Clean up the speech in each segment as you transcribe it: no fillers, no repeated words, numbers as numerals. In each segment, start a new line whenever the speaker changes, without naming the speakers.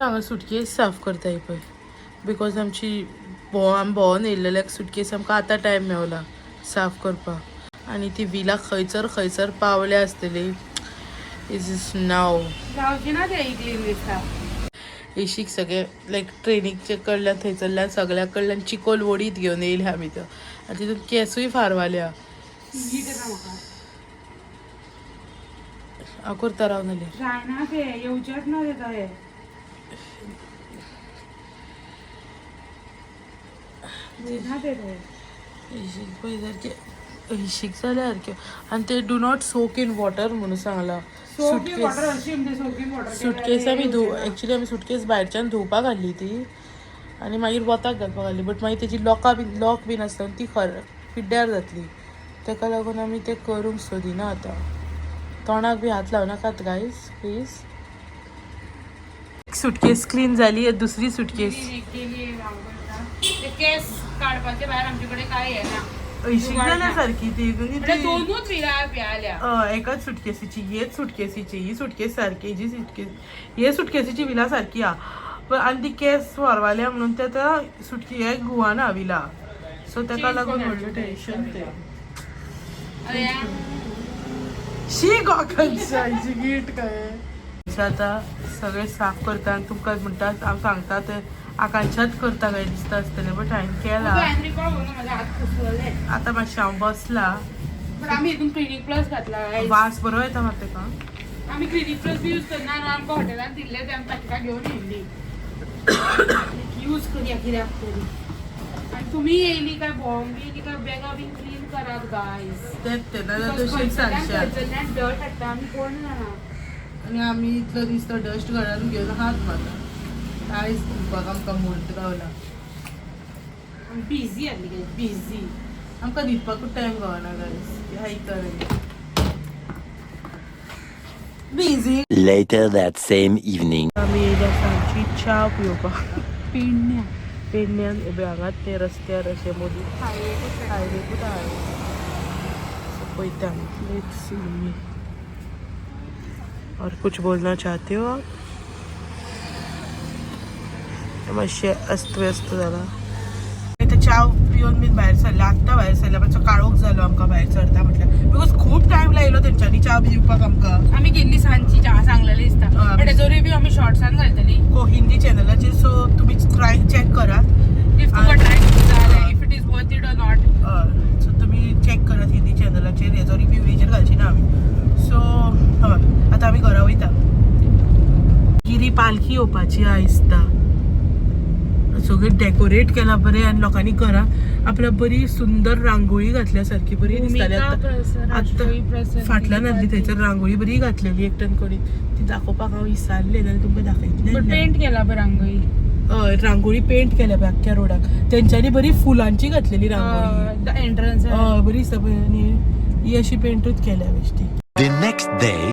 हांगा सुटकेस साफ करताय पळय बिकॉज आमची आमी भोंवोन येयल्लेल्याक सुटकेस आमकां आतां टायम मेवला साफ करपाक आनी ती विला खंयसर खंयसर पावले आसतली इज इज नाव
जावची ना ते क्लीन दिसता
इशीक सगळे लायक ट्रेनीचे कडल्यान थंयसरल्यान सगळ्या कडल्यान चिकोल वडीत घेवन येयल्या आमी तर आनी तितून केसूय फारवाल्या हांव करता राव नाल्यार
जायना ते येवचेच ना ते थंय येना ते थंय
इशीक पळय सारके इशीक जाल्या सारक्यो आनी ते do not soak in water म्हणून सांगला सुटकेस आमी एक्चुली आमी सुटकेस भायरच्यान धुवपाक हाडली ती आनी मागीर वताक घालपाक हाडली बट मागीर तेजी लॉक बीन आसता ती पिड्ड्यार जातली ताका लागून आमी ते करूंक सोदिना आतां तोंडाक बी हात लावनाकात गायज प्लीज सुटकेस क्लीन जाली दुसरी सुटकेस
केस काडपाचे भायर आमचे कडेन काय येना
अयशीक जाल्या सारकी ती
दोनूच विला प्याल्या
एकाच सुटकेसीची हेच सुटकेसीची ही सुटकेस सारकी जी सुटकेस हे सुटकेसीची विला सारकी हा पण आनी ती केस फॉरवाल्या म्हणून ते आतां सुटकी हे घुवाना विला सो ताका लागून व्हडलें टेंशन ते शी गोकळच्या हिची गीट काय आतां सगळें साफ करता आनी तुमकां म्हणटा हांव सांगता ते आकांक्षात करता काय दिसता आसतलें बट हांवें केला आतां मातशें हांव बसला
आमी हितून क्लिनिक प्लस घातला
वास बरो येता मात ताका
आमी क्लिनिक प्लस बी यूज करना आमकां हॉटेलान दिल्ले ते आमी पॅकेटां घेवन येयल्ली यूज करया कित्याक तरी आनी तुमी येयली काय भोंवंक बी येयली काय बॅगा बीन क्लीन करात गायज
तेंच ते नाल्यार तशेंच सांगशात
डस्ट हाडटा आमी कोण जाणा
आनी आमी इतलो दीस तो डस्ट घरान घेवन आहात मात कांयच दिवपाक आमकां मूर्त गावला
बिजी आसली काय बिजी
आमकां न्हिदपाकूच टायम गावना गायज आयकता busy
Later that same evening.
आमी येयल्या सांजची च्या पिवपाक
पेडण्या
पेडण्यान हांगात ते रस्त्यार अशे मदीं हायवेकूच आहाय पळयता लेट्स सी मी और कुछ बोलना चाहते हो आप मातशें अस्त व्यस्त जाला इथं चाव पिवन बीन भायर सरला आत्तां भायर सरला मातसो काळोख जालो आमकां भायर सरता म्हटल्यार बिकॉज खूब टायम लायलो तेंच्यांनी च्या पिवपाक आमकां
आमी गेल्ली सांजची च्या सांगलेली दिसता बट हेजो रिव्यू आमी शॉर्ट्सान घालतली
हिंदी चॅनलाचेर सो तुमी ट्राय चॅक करात
इफ तुका ट्राय जाल्यार if it is worth it or not
so तुमी चॅक करात हिंदी चॅनलाचेर हेजो रिव्यू हेजेर घालची ना आमी सो हय आतां आमी घरा वयता गिरी पालखी येवपाची आयजता सगळें डेकोरेट केला बरें आनी लोकांनी घरां आपल्या बरी सुंदर रांगोळी घातल्या सारकी बरी दिसताली आतां फाटल्यान आसली थंयसर रांगोळी बरी घातलेली एकटन कोणी ती दाखोवपाक हांव विसरलें जाल्यार तुमकां दाखयतलें
पेंट केला बरं रांगोळी
हय रांगोळी पेंट केल्या पळय आख्ख्या रोडाक तेंच्यांनी बरी फुलांची घातलेली रांगोळी
एंट्रन्स
हय बरी दिसता पळय आनी ही अशी पेंटूच केल्या बेश्टी
The next day.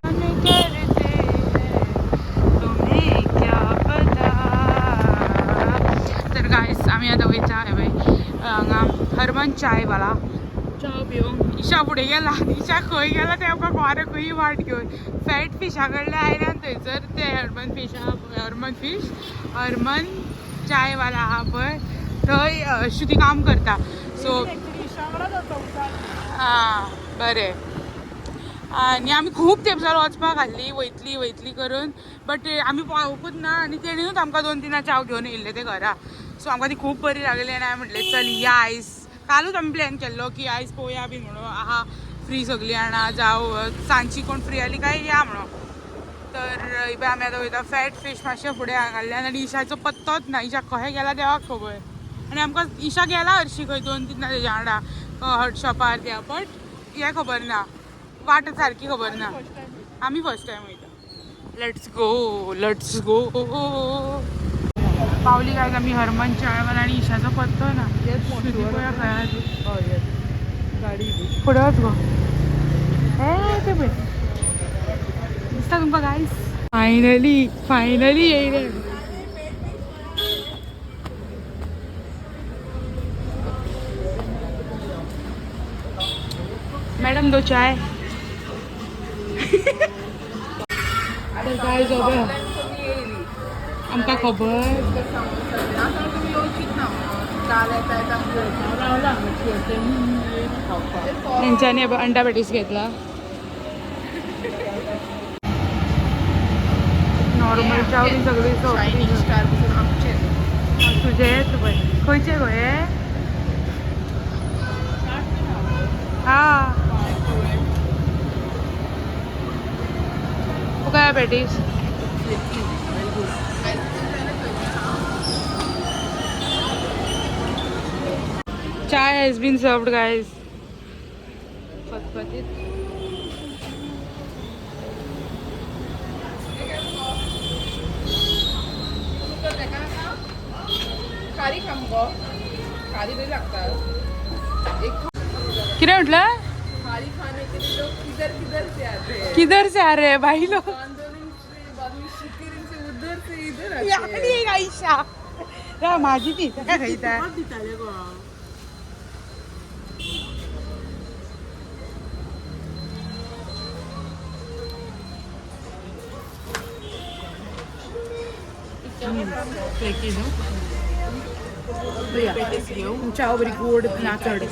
तर गायस आम्ही आता वयता हांगा हरमन चायवाला च्या पिवंक इशा फुडें गेला इशा खंय गेला ते आमकां खबर खंय वाट घेवन फॅट फिशा कडल्यान आयल्यान थंयसर ते हरमन चायवाला आहा पळय थंय श्रुती काम करता सो आं बरें आनी आमी खूब तेंपार वचपाक हाडली वयतली करून बट आमी पावूंकूच ना आनी तेणीनूच आमकां 2-3 चाव घेवन येयल्ले ते घरा सो आमकां ती खूब बरी लागली आनी हांवें म्हटलें चल या आयज कालूच आमी प्लॅन केल्लो की आयज पळोवया बी म्हणून आहा फ्री सगळीं जाणां जावं सांजची कोण फ्री आली काय या म्हणून तर आमी आतां वयता फॅट फीश मातशे फुडें हाडल्यान आनी इशाचो पत्तोच ना इशा खंय गेला देवाक खबर आनी आमकां इशा गेला हरशी खंय 2-3 तेज्या वांगडा हट शॉपार त्या बट हें खबर ना वाट सारकी खबर ना आमी फर्स्ट टायम वयता लेट्स गो पावली काय आमी हरमन चायवाला आनी इशाचो पत्तो ना
गाडी
फुडें वच गो ते पळय दिसता तुमकां गायस फायनली येयले मॅडम 2 चाय तर काय आमकां खबर तेंच्यांनी अंडा पॅटीस घेतला नॉर्मल चावली सगळी तुझे खंयचे गो हे हा तुका patties Chai has been served, guys. किती म्हटलं किधर से आ रहे हैं भाई लोग आईशा माझी ती काय खायचा Ciao, very good. Not perfect.